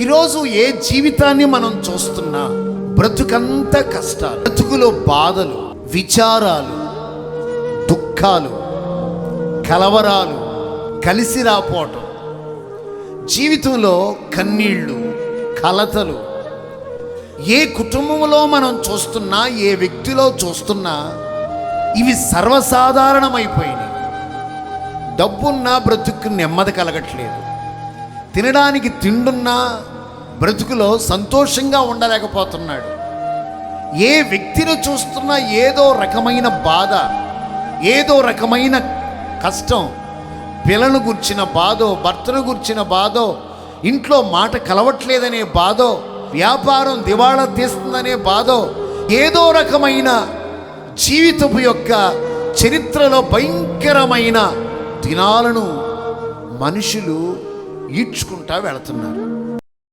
ఈరోజు ఏ జీవితాన్ని మనం చూస్తున్నా బ్రతుకంతా కష్టాలు, బ్రతుకులో బాధలు, విచారాలు, దుఃఖాలు, కలవరాలు, కలిసి రాపోవటం, జీవితంలో కన్నీళ్ళు, కలతలు. ఏ కుటుంబంలో మనం చూస్తున్నా, ఏ వ్యక్తిలో చూస్తున్నా ఇవి సర్వసాధారణమైపోయినాయి. డబ్బున్నా బ్రతుకు నెమ్మది కలగట్లేదు, తినడానికి తిండున్నా బ్రతుకులో సంతోషంగా ఉండలేకపోతున్నాడు. ఏ వ్యక్తిని చూస్తున్నా ఏదో రకమైన బాధ, ఏదో రకమైన కష్టం. పిల్లలను గుర్చిన బాధో, భర్తను గుర్చిన బాధో, ఇంట్లో మాట కలవట్లేదనే బాధో, వ్యాపారం దివాళా తీస్తుందనే బాధో, ఏదో రకమైన జీవితపు యొక్క చరిత్రలో భయంకరమైన దినాలను మనుషులు ఈడ్చుకుంటా వెళుతున్నారు.